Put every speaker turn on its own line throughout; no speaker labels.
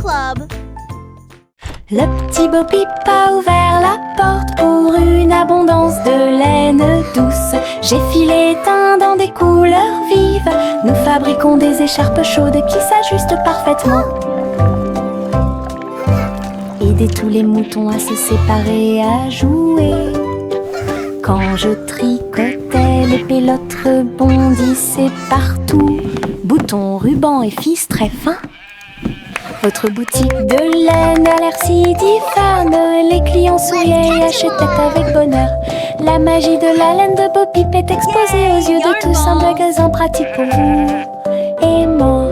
Club.
Le petit Bo Peep a ouvert la porte pour une abondance de laine douce. J'ai filé teint dans des couleurs vives. Nous fabriquons des écharpes chaudes qui s'ajustent parfaitement. Aidez tous les moutons à se séparer, à jouer. Quand je tricotais, les pélotes rebondissaient partout. Boutons, rubans et fils très fins. Votre boutique de laine a l'air si diphane. Les clients souriaient et achetaient avec bonheur. La magie de la laine de Bo Peep est exposée aux yeux de tous. Un magasin pratique pour vous et moi.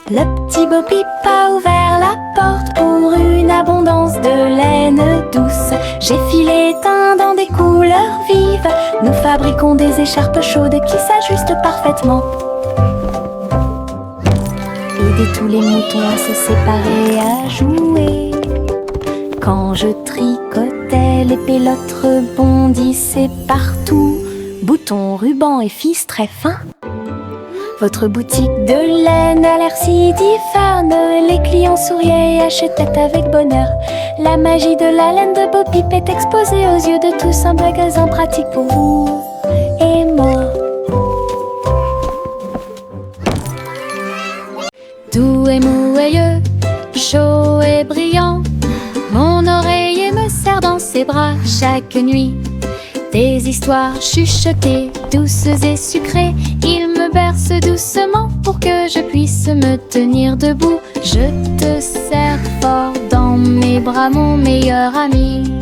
Le petit Bo Peep a ouvert la porte pour une abondance de laine douce. J'ai filé teint dans des couleurs vives. Nous fabriquons des écharpes chaudes qui s'ajustent parfaitement. Aidez tous les moutons à se séparer, à jouer. Quand je tricotais, les pélotes rebondissaient partout. Boutons, rubans et fils très fins. Votre boutique de laine a l'air si diphane. Les clients souriaient et achetaient avec bonheur. La magie de la laine de Bo Peep est exposée aux yeux de tous. Un magasin pratique pour vous et moi. Doux et mouilleux, chaud et brillant, mon oreiller me serre dans ses bras chaque nuit. Des histoires chuchotées, douces et sucrées, il me berce doucement pour que je puisse me tenir debout. Je te serre fort dans mes bras, mon meilleur ami.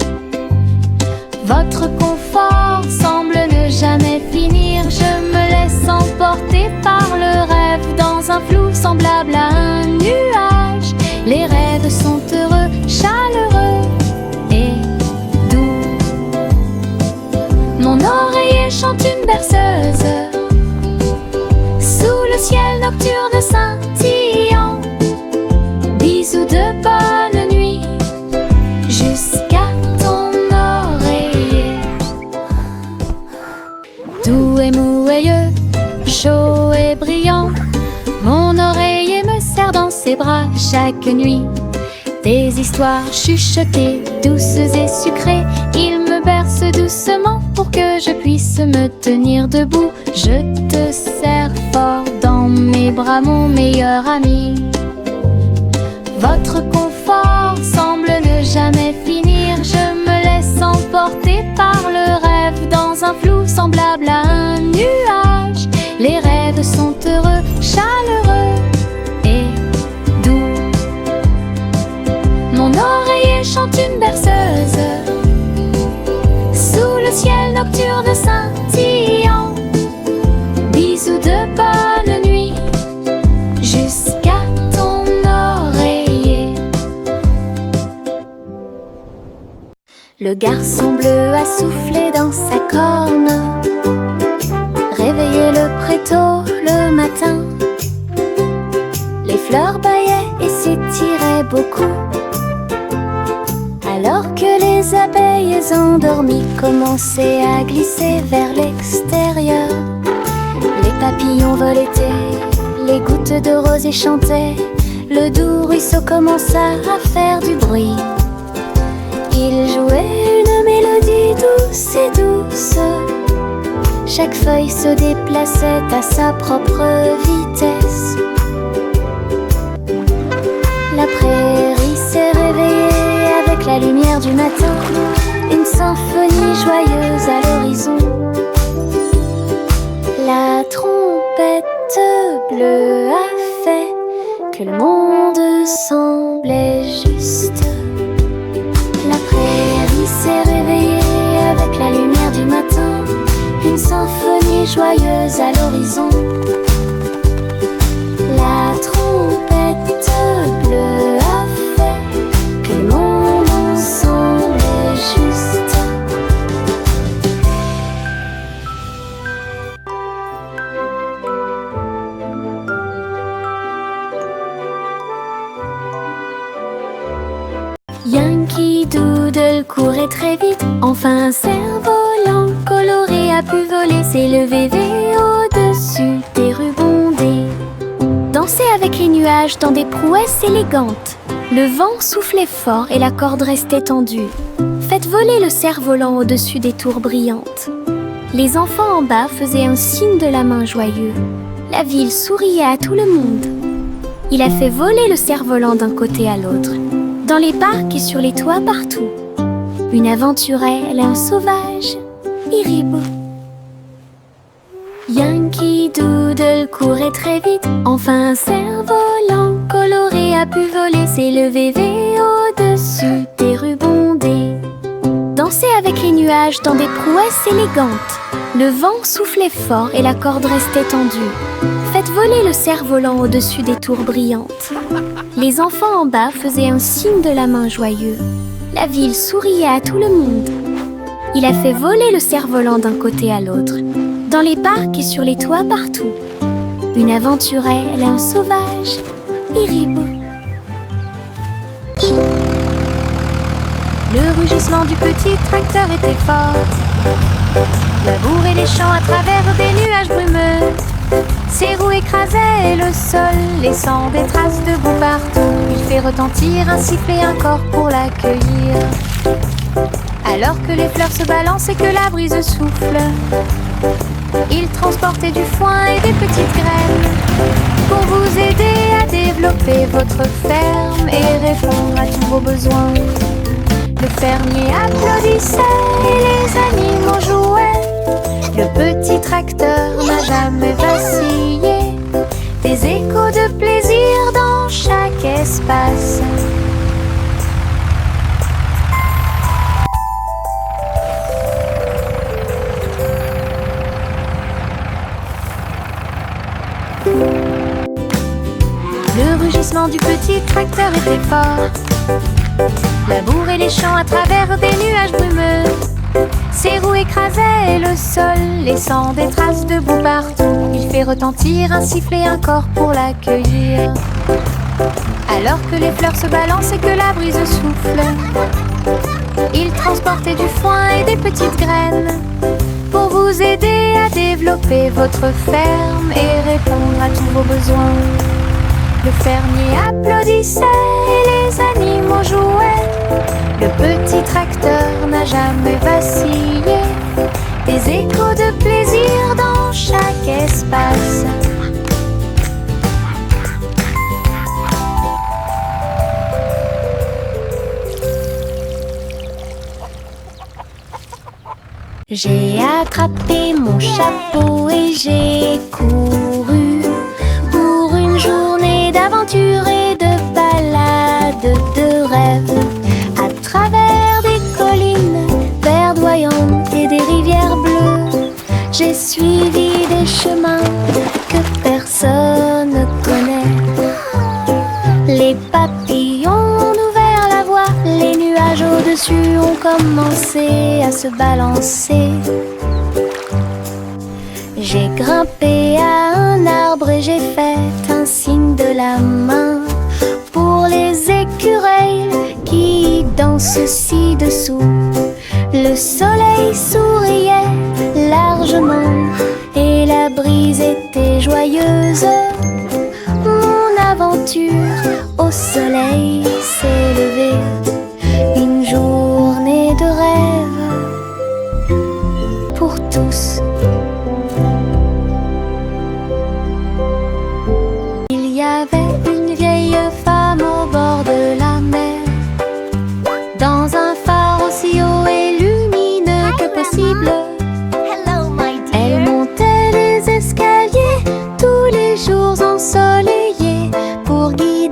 Votre confort semble ne jamais finir. Je me laisse emporter par le rêve dans un flou semblable à un nuage. Les rêves sont heureux, chaleureux et doux. Mon oreiller chante une berceuse sous le ciel nocturne scintillant. Bisous de bonne nuit jusqu'à ton oreiller. Doux et mouilleux, chaud et brillant, mon oreiller me serre dans ses bras chaque nuit. Des histoires chuchotées, douces et sucrées, il me berce doucement pour que je puisse me tenir debout. Je te serre fort dans mes bras, mon meilleur ami. Votre confort semble ne jamais finir. Je me laisse emporter par le rêve dans un flou semblable à un nuage. Les rêves sont heureux, chaleureux et doux. Mon oreiller chante une berceuse sous le ciel nocturne scintillant. Bisous de bonne nuit jusqu'à ton oreiller. Le garçon bleu a soufflé dans sa corne, réveillé le prétôt le matin. Les fleurs bâillaient et s'étiraient beaucoup, alors que les abeilles endormies commençaient à glisser vers l'extérieur. Les papillons voletaient, les gouttes de rosée chantaient, le doux ruisseau commença à faire du bruit. Il jouait une mélodie douce et douce. Chaque feuille se déplaçait à sa propre vitesse. La prairie s'est réveillée avec la lumière du matin, une symphonie joyeuse à l'horizon. La trompette bleue a fait que le monde semblait juste. La prairie s'est réveillée avec la lumière du matin, une symphonie joyeuse à l'horizon. La trompette bleue a fait que le monde semblait juste. Yankee Doodle courait très vite, enfin un cerf-volant coloré a pu voler, s'élever au-dessus des rubondés. Dansez avec les nuages dans des prouesses élégantes. Le vent soufflait fort et la corde restait tendue. Faites voler le cerf-volant au-dessus des tours brillantes. Les enfants en bas faisaient un signe de la main joyeux. La ville souriait à tout le monde. Il a fait voler le cerf-volant d'un côté à l'autre, dans les parcs et sur les toits partout. Une aventurelle, un sauvage, Iribou. Yankee Doodle courait très vite. Enfin un cerf-volant coloré a pu voler, s'élever au-dessus des rues bondées. Dansez avec les nuages dans des prouesses élégantes. Le vent soufflait fort et la corde restait tendue. Faites voler le cerf-volant au-dessus des tours brillantes. Les enfants en bas faisaient un signe de la main joyeux. La ville souriait à tout le monde. Il a fait voler le cerf-volant d'un côté à l'autre, dans les parcs et sur les toits partout. Une aventurelle, un sauvage, Iribou. Le rugissement du petit tracteur était fort. Labourer les champs à travers des nuages brumeux. Ses roues écrasaient le sol, laissant des traces de boue partout. Il fait retentir un sifflet, un corps pour l'accueillir. Alors que les fleurs se balancent et que la brise souffle, il transportait du foin et des petites graines pour vous aider à développer votre ferme et répondre à tous vos besoins. Le fermier applaudissait et les animaux jouaient. Le petit tracteur n'a jamais vacillé. Des échos de plaisir dans chaque espace. Le rugissement du petit tracteur était fort. Labourer les champs à travers des nuages brumeux. Ses roues écrasaient le sol, laissant des traces de boue partout. Il fait retentir un sifflet, un corps pour l'accueillir. Alors que les fleurs se balancent et que la brise souffle, il transportait du foin et des petites graines pour vous aider à développer votre ferme et répondre à tous vos besoins. Le fermier applaudissait et les animaux jouaient. Le petit tracteur n'a jamais vacillé. Des échos de plaisir dans chaque espace. J'ai attrapé mon chapeau et j'ai couru pour une journée d'aventure et de balade, de rêve, à travers des collines verdoyantes et des rivières bleues. J'ai suivi des chemins que personne ne connaît. Les papillons ont ouvert la voie, les nuages au-dessus ont commencé à se balancer. J'ai grimpé à un arbre et j'ai fait un signe de la main pour les écureuils qui dansent ci-dessous. Le soleil souriait largement et la brise était joyeuse. Mon aventure au soleil s'est levée, une journée de rêve pour tous. Il y avait une vieille femme au bord de la mer, dans un phare aussi haut et lumineux que possible. Elle montait les escaliers tous les jours ensoleillés pour guider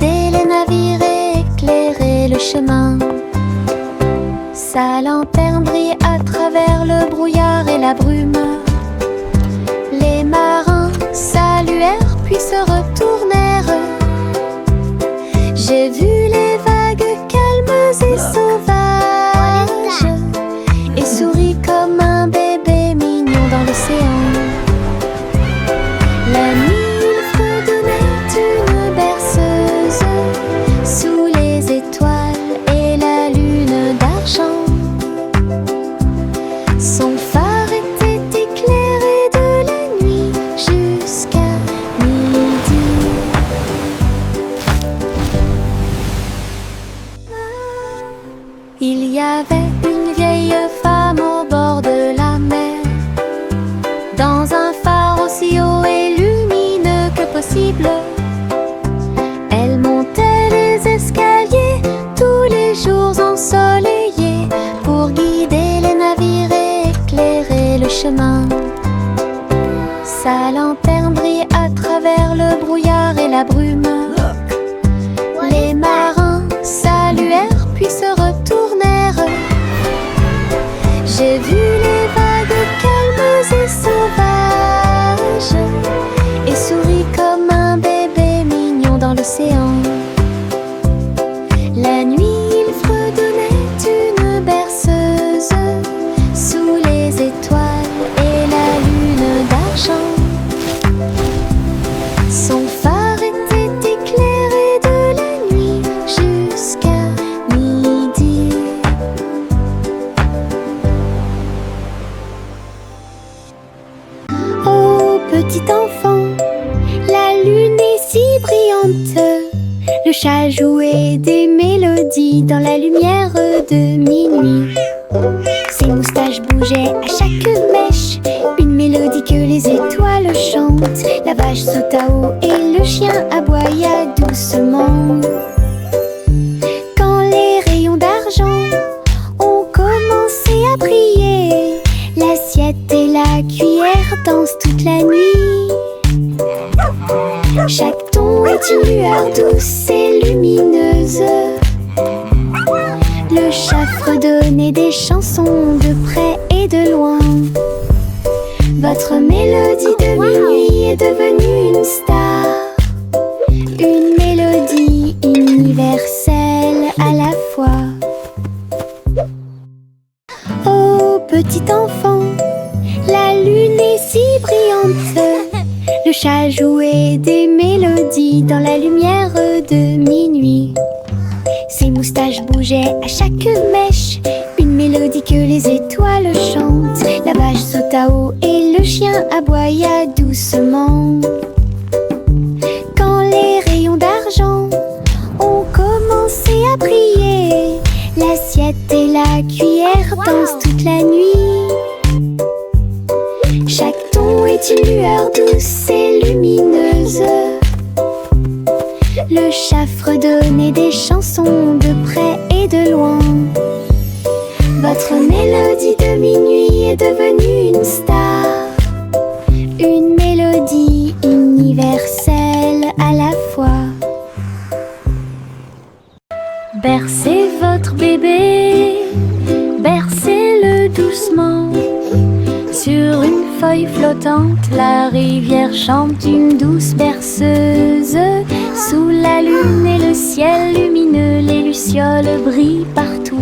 possible. Elle montait les escaliers tous les jours ensoleillés pour guider les navires et éclairer le chemin. Sa lanterne brille à travers le brouillard et la brume. Les marins saluèrent puis se retournèrent. J'ai vu les vagues calmes et sauvages et souris comme un bébé mignon dans l'océan. La nuit, il fredonnait une berceuse sous les étoiles et la lune d'argent. Son phare était éclairé de la nuit jusqu'à midi. Oh, petit enfant, la lune est si brillante. Le chat jouait des mélodies dans la lumière de minuit. Ses moustaches bougeaient à chaque mèche, une mélodie que les étoiles chantent. La vache sauta haut et le chien aboya doucement. Quand les rayons d'argent ont commencé à briller, l'assiette et la cuillère dansent toute la nuit. Chaque ton est une lueur douce et lumineuse. Le chat fredonnait des chansons de près et de loin. Votre mélodie de minuit est devenue une star, une mélodie universelle à la fois. Oh, petit enfant, la lune est si brillante. Le chat jouait des mélodies dans la lumière de minuit. Ses moustaches bougeaient à chaque mèche, une mélodie que les étoiles chantent. La vache sauta haut et le chien aboya doucement. Quand les rayons d'argent ont commencé à briller, l'assiette et la cuillère dansent toute la nuit. Chaque ton est une lueur douce et lumineuse. Le chat fredonnait des chansons de près et de loin. Votre mélodie de minuit est devenue une star, une mélodie universelle à la fois. Bercez votre bébé, bercez-le doucement. Sur une feuille flottante, la rivière chante une douce berceuse. Sous la lune et le ciel lumineux, les lucioles brillent partout.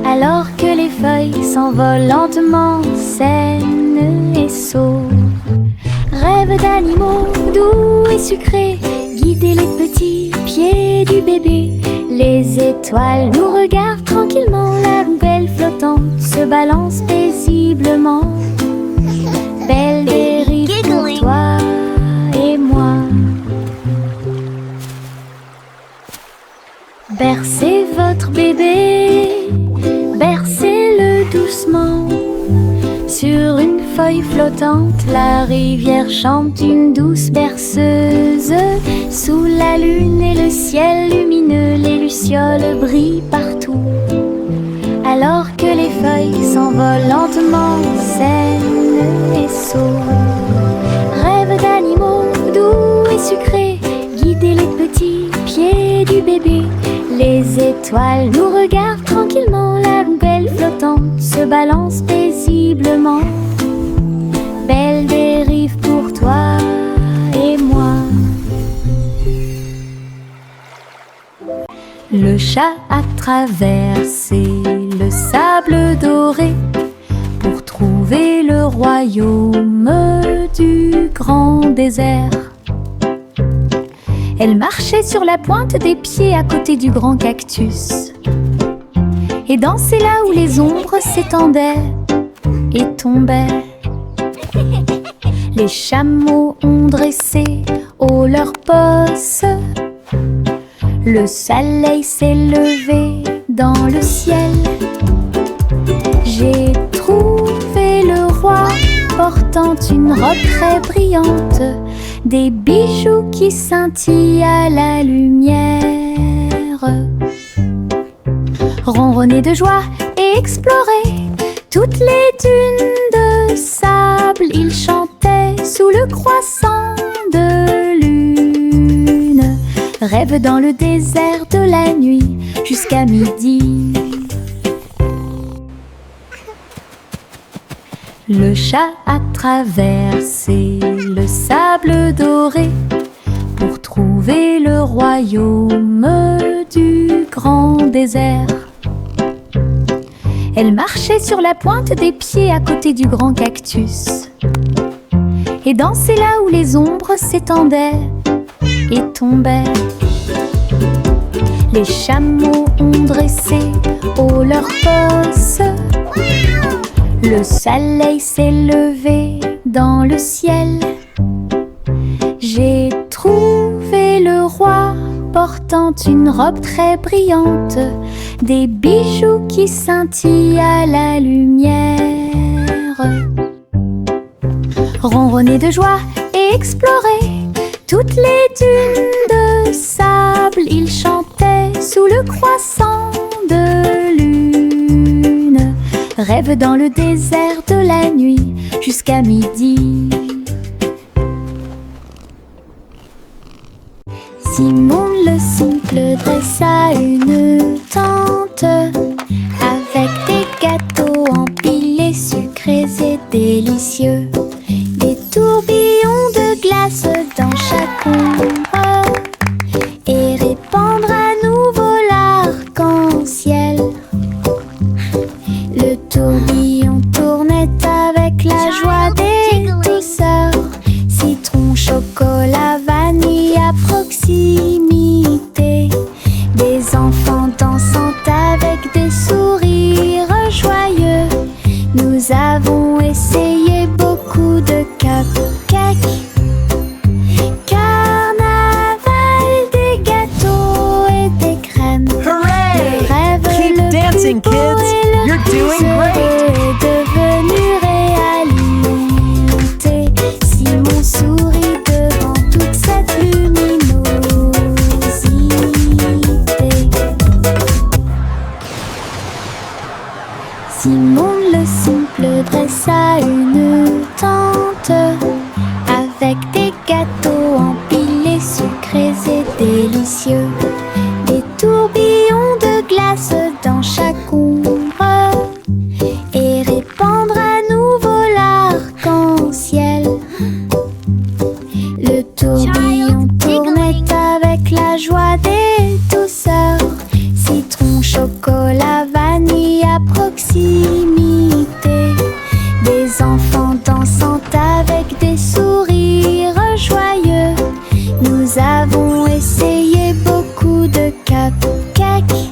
Alors que les feuilles s'envolent lentement, saines et sauves. Rêve d'animaux doux et sucrés, guider les petits pieds du bébé. Les étoiles nous regardent tranquillement, la poubelle flottante se balance paisiblement. Belle dérive pour toi et moi. Bercez votre bébé, bercez-le doucement. Sur une feuille flottante, la rivière chante une douce berceuse. Sous la lune et le ciel lumineux, les lucioles brillent partout. Alors que les feuilles s'envolent lentement, saines et sauves. Rêve d'animaux doux et sucrés, guider les petits pieds du bébé. Les étoiles nous regardent tranquillement, la poubelle flottante se balance paisiblement. Belle dérive pour toi et moi. Le chat a traversé le sable doré pour trouver le royaume du grand désert. Elle marchait sur la pointe des pieds à côté du grand cactus et dansait là où les ombres s'étendaient et tombaient. Les chameaux ont dressé haut leurs posses. Le soleil s'est levé dans le ciel. J'ai trouvé le roi portant une robe très brillante. des bijoux qui scintillent à la lumière. Ronronner de joie et explorer toutes les dunes de sable. Il chantait sous le croissant de lune. Rêve dans le désert de la nuit jusqu'à midi. Le chat a traversé le sable doré pour trouver le royaume du grand désert. Elle marchait sur la pointe des pieds à côté du grand cactus et dansait là où les ombres s'étendaient et tombaient. Les chameaux ont dressé haut leurs bosses. Le soleil s'est levé dans le ciel. J'ai trouvé le roi portant une robe très brillante, des bijoux qui scintillent à la lumière. Ronronner de joie et explorer toutes les dunes de sable. Il chantait sous le croissant de lune. Rêve dans le désert de la nuit jusqu'à midi. Simon le simple dressa une tente avec des gâteaux empilés, sucrés et délicieux. Des tourbillons de glace dans chaque ombre et répandre à nouveau l'arc-en-ciel. Le tourbillon tournait avec la joie des douceurs. Citron, chocolat, vanille à proximité. Des enfants dansant avec des sourires joyeux. Nous avons essayé beaucoup de cupcakes. Carnaval, des gâteaux et des crèmes.
Hooray!
Le rêve
Keep
le
dancing,
plus beau
kids!
et le
You're
plus
doing great!
heureux est devenu réalité. Simon sourit devant toute cette luminosité. Simon le simple dressa une tente avec des gâteaux empilés, sucrés et délicieux. Des tourbillons de glace dans chaque ombre et répandre à nouveau l'arc-en-ciel. Le tourbillon tournait avec la joie des douceurs. Citron, chocolat, vanille à proximité. Des enfants dansant avec des sourires joyeux. Nous avons essayé beaucoup de cupcakes.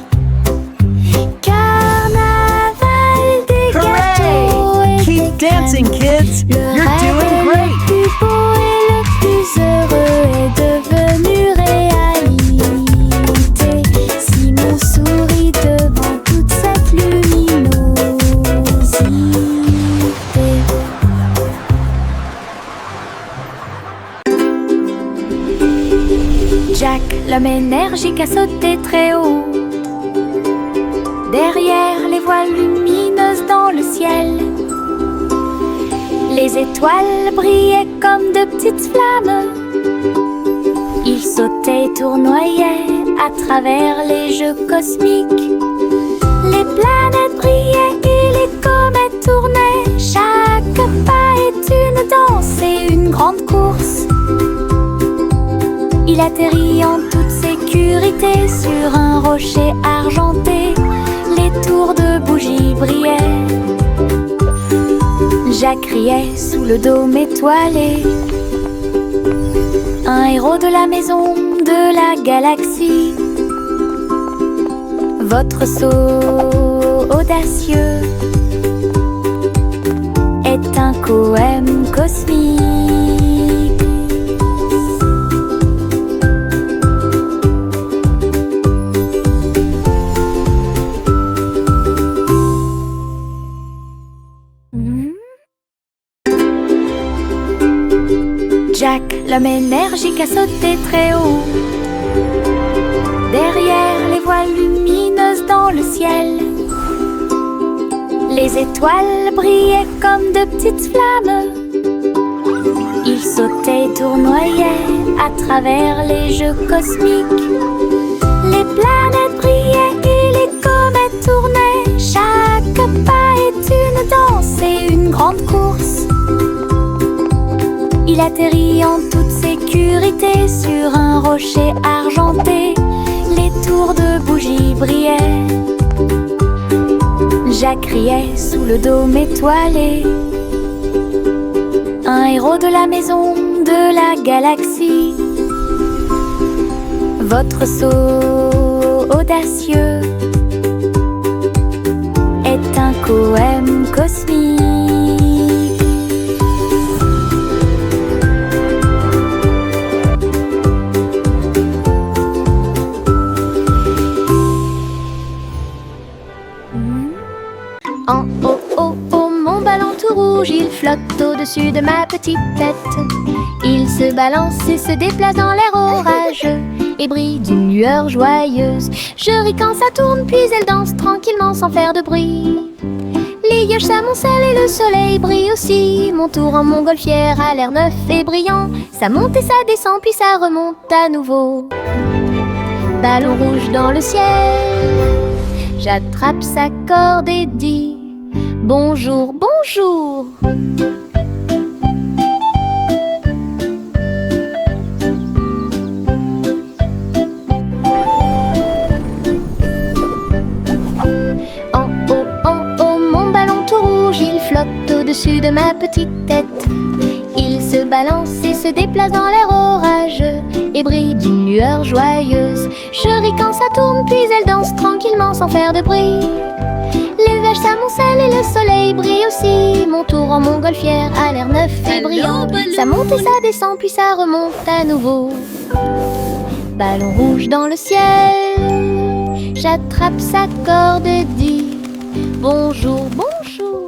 Carnaval, des gâteaux et
Keep
des
dancing,
crèmes.
kids!
Le
You're
rêve
doing
le
great!
plus beau et le plus heureux est devenu réalité. Simon sourit devant toute cette luminosité. Jack, l'homme énergique, a sauté très haut. Derrière les voiles lumineuses dans le ciel, les étoiles brillaient comme de petites flammes. Il sautait et tournoyait à travers les jeux cosmiques. Les planètes brillaient et les comètes tournaient. Chaque pas est une danse et une grande course. Il atterrit en toute sécurité sur un rocher argenté. Les tours de bougies brillaient. Jack criait sous le dôme étoilé. Un héros de la maison de la galaxie. Votre saut audacieux est un poème cosmique. Jacques, l'homme énergique, a sauté très haut. Derrière les voiles lumineuses dans le ciel, les étoiles brillaient comme de petites flammes. Il sautait et tournoyait à travers les jeux cosmiques. Les planètes brillaient et les comètes tournaient. Chaque pas est une danse et une grande course. Il atterrit en toute sécurité sur un rocher argenté. Les tours de bougies brillaient. Jacques riait sous le dôme étoilé. Un héros de la maison de la galaxie. Votre saut audacieux est un poème cosmique. En haut, haut, haut, mon ballon tout rouge, il flotte au-dessus de ma petite tête. Il se balance et se déplace dans l'air orageux et brille d'une lueur joyeuse. Je ris quand ça tourne, puis elle danse tranquillement sans faire de bruit. Les nuages s'amoncellent et le soleil brille aussi. Mon tour en montgolfière a l'air neuf et brillant. Ça monte et ça descend, puis ça remonte à nouveau. Ballon rouge dans le ciel, j'attrape sa corde et dis bonjour, bonjour. En haut, mon ballon tout rouge, il flotte au-dessus de ma petite tête. Il se balance et se déplace dans l'air orageux et brille d'une lueur joyeuse. Je ris quand ça tourne, puis elle danse tranquillement sans faire de bruit. Les nuages s'amoncellent et le soleil brille aussi. Mon tour en montgolfière a l'air neuf et brillant. Ça monte et ça descend, puis ça remonte à nouveau. Ballon rouge dans le ciel, j'attrape sa corde et dis bonjour, bonjour.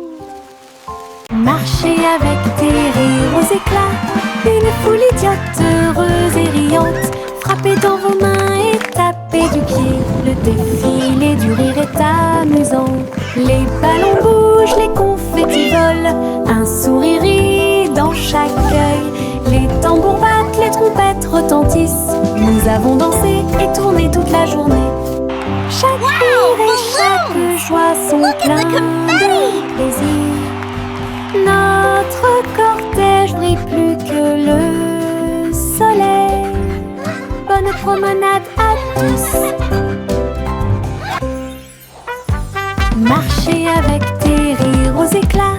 Marcher avec des rires aux éclats, une foule idiote, heureuse et riante. Frappez dans vos mains et tapez du pied. Le défilé du rire est amusant. Les ballons bougent, les confettis volent. Un sourire rit dans chaque œil. Les tambours battent, les trompettes retentissent. Nous avons dansé et tourné toute la journée. Chaque rire et chaque joie sont pleins de plaisir. Notre cortège brille plus que le soleil. Bonne promenade à tous. Marcher avec des rires aux éclats,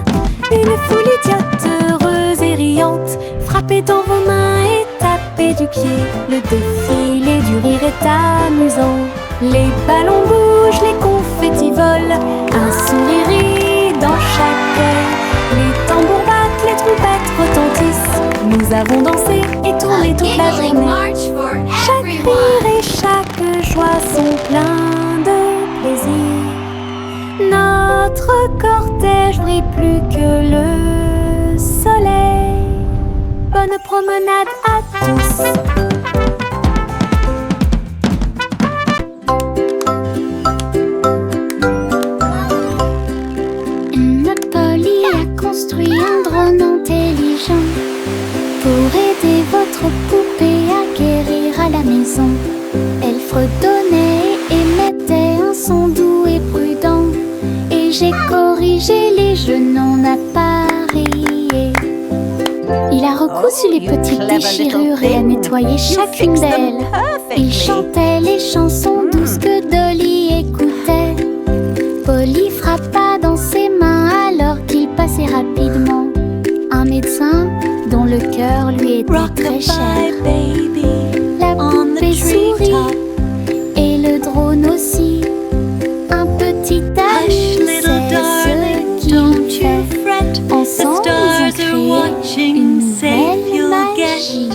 une foule idiote, heureuse et riante. Frappez dans vos mains et tapez du pied. Le défilé du rire est amusant. Les ballons bougent, les confettis volent. Un sourire rit dans chaque œil. Les tambours battent, les trompettes retentissent. Nous avons dansé et tourné toute la journée. Chaque rire et chaque joie sont pleins de plaisir. Notre cortège brille plus que le soleil. Bonne promenade à tous.
Construit un drone intelligent pour aider votre poupée à guérir à la maison. Elle fredonnait et émettait un son doux et prudent, et j'ai corrigé les jeux non appareillés. Il a recousu les petites déchirures et a nettoyé chacune d'elles. Il chantait les chansons douces que Dolly écoutait. Polly frappa dans ses mains alors qu'il passait rapidement. Un médecin dont le cœur lui était très cher. La poupée sourit et le drone aussi. Un petit ami, c'est ce qu'ils fait. Ensemble, ils ont créé une nouvelle magie.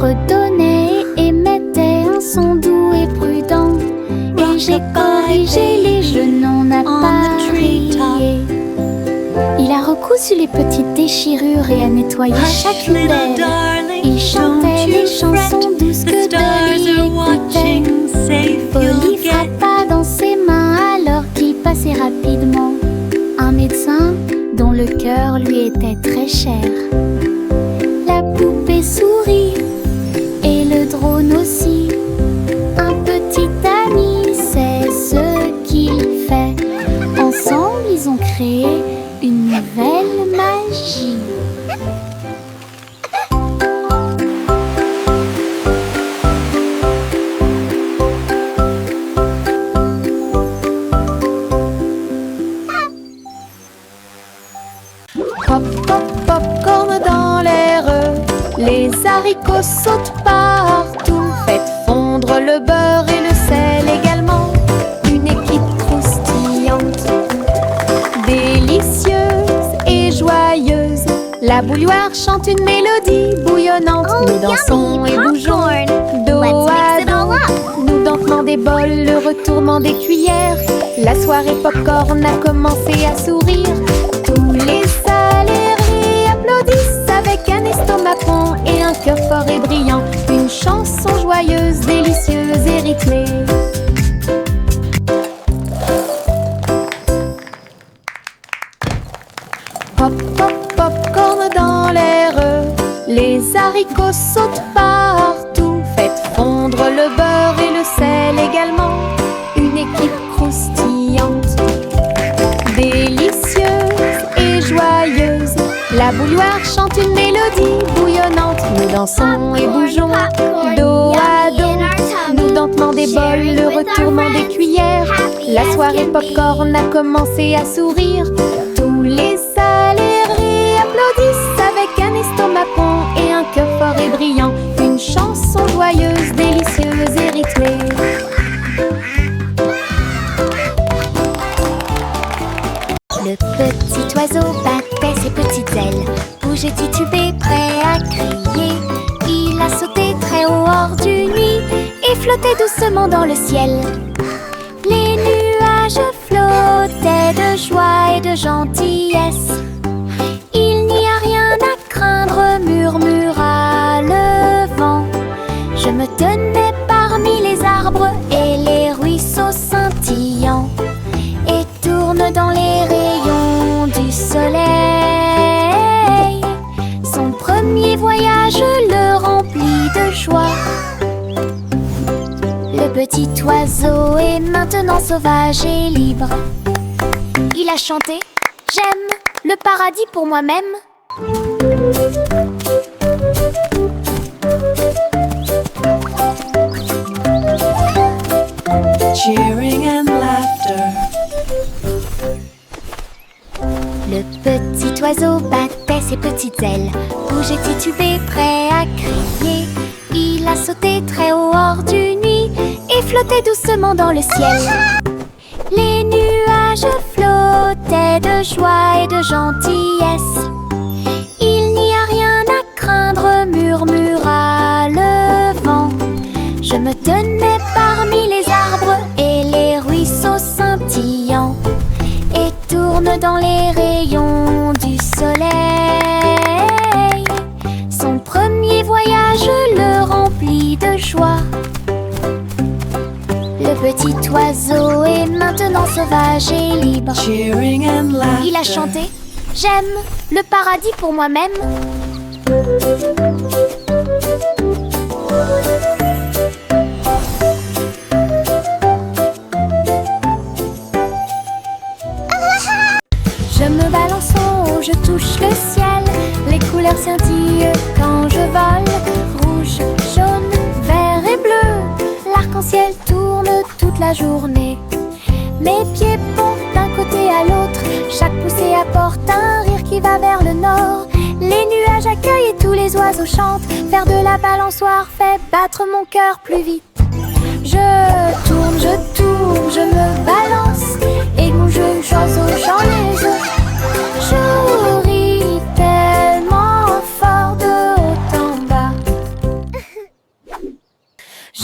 fredonnait et émettait un son doux et prudent. Et j'ai corrigé les jeux non appareillés. Il a recousu les petites déchirures et a nettoyé chaque poubelle. Il chantait les chansons douces que Dolly écoutait. Polly frappa dans ses mains alors qu'il passait rapidement. Un médecin dont le cœur lui était très cher. La poupée sourit et le drone aussi. Un petit ami, c'est ce qu'il fait. Ensemble, ils ont créé une nouvelle magie.
Pop, pop, popcorn dans l'air. Les haricots sautent partout. Faites fondre le beurre et le sel également. Une équipe croustillante, délicieuse et joyeuse. La bouilloire chante une mélodie bouillonnante. Nous dansons et bougeons dos à dos. Nous dentement des bols, le retournement des cuillères. La soirée popcorn a commencé à sourire. Tous les salariés applaudissent avec un estomac rond et un cœur fort et brillant. Une chanson joyeuse, délicieuse et rythmée. Pop, pop, popcorn dans l'air. Les haricots sautent partout. Faites fondre le beurre et le sel également. Une équipe croustillante, délicieuse et joyeuse. La bouilloire chante une mélodie bouillonnante. Nous dansons et bougeons dos à dos. Nous dentement des bols, le retournement des cuillères. La soirée popcorn a commencé à sourire. Tous les salariés applaudissent avec un estomac rond et un cœur fort et brillant. Une chanson joyeuse, délicieuse et rythmée.
Le petit oiseau battait ses petites ailes, bougeait titubé, prêt à crier. Il a sauté très haut hors du nid et flottait doucement dans le ciel. Les nuages flottaient de joie et de gentillesse. Il n'y a rien à craindre, murmura le vent. Je me tenais parmi les arbres et les ruisseaux scintillants, et tourne dans les rayons du soleil. Son premier voyage le remplit de joie. Le petit oiseau est maintenant sauvage et libre. Il a chanté « J'aime le paradis pour moi-même ».
Cheering and laughter.
Le petit oiseau battait ses petites ailes, bougeait titubé, prêt à crier. Il a sauté très haut hors du nid et flottait doucement dans le ciel. Les nuages flottaient de joie et de gentillesse. Il n'y a rien à craindre, murmura le vent. Je me tenais parmi les arbres et les ruisseaux scintillants, et tourne dans les rayons du soleil. Son premier voyage le remplit de joie. Le petit oiseau est maintenant sauvage et libre.
Cheering and laughter.
Il a chanté « J'aime le paradis pour moi-même ». Je me balance en haut, je touche le ciel. Les couleurs scintillent quand je vole. Rouge, jaune, vert et bleu. L'arc-en-ciel tourne toute la journée. Mes pieds pompent d'un côté à l'autre. Chaque poussée apporte un rire qui va vers le nord. Les nuages accueillent et tous les oiseaux chantent. Faire de la balançoire fait battre mon cœur plus vite. Je tourne, je me balance. Et mon jeune oiseau chante les œufs. Je ris tellement fort de haut en bas.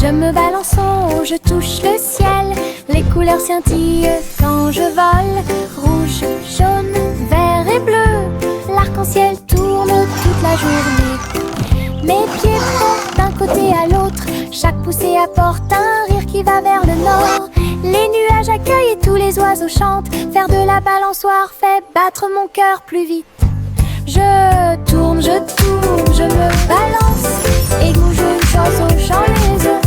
Je me balance en haut, je touche le ciel. Les couleurs scintillent quand je vole. Rouge, jaune, vert et bleu. L'arc-en-ciel tourne toute la journée. Mes pieds frottent d'un côté à l'autre. Chaque poussée apporte un rire qui va vers le nord. Les nuages accueillent et tous les oiseaux chantent. Faire de la balançoire fait battre mon cœur plus vite. Je tourne, je me balance. Et d'où je oiseaux, j'en les œufs.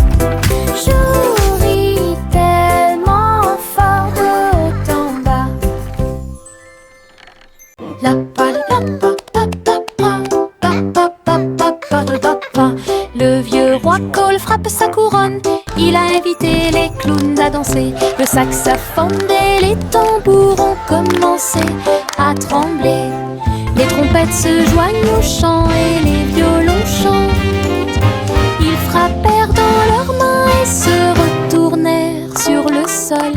Je ris tellement fort de haut en bas. La pa la pa pa pa pa pa pa pa pa pa pa. Le vieux roi Cole frappe sa couronne. Il a invité les clowns à danser. Le saxophone et les tambours ont commencé à trembler. Les trompettes se joignent au chant et les violons chantent. Ils frappèrent dans leurs mains et se retournèrent sur le sol,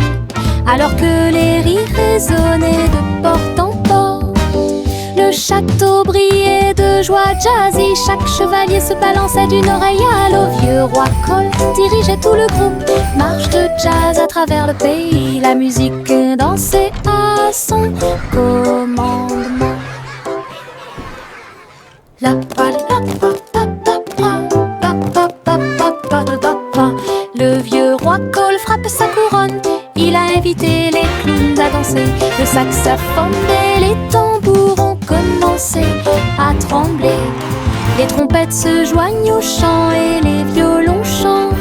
alors que les rires résonnaient de porte en porte. Le château brillait de joie jazzy. Chaque chevalier se balançait d'une oreille à l'autre. Vieux roi Cole dirigeait tout le groupe. Marche de jazz à travers le pays. La musique dansait à son commandement. La pa la pa pa pa pa pa pa pa pa pa. Le vieux roi Cole frappe sa couronne. Il a invité les clowns à danser. Le saxophone et les tambours ont commencé à trembler. Les trompettes se joignent au chant et les violons chantent.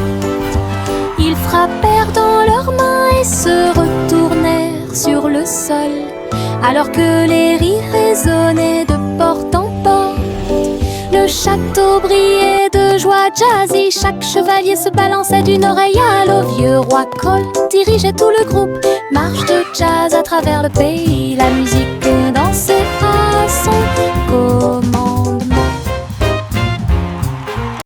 Ils frappèrent dans leurs mains et se retournèrent sur le sol, alors que les rires résonnaient de porte en porte. Le château brillait de joie jazzy. Chaque chevalier se balançait d'une oreille à l'autre. Vieux roi Cole dirigeait tout le groupe. Marche de jazz à travers le pays. La musique dansait à son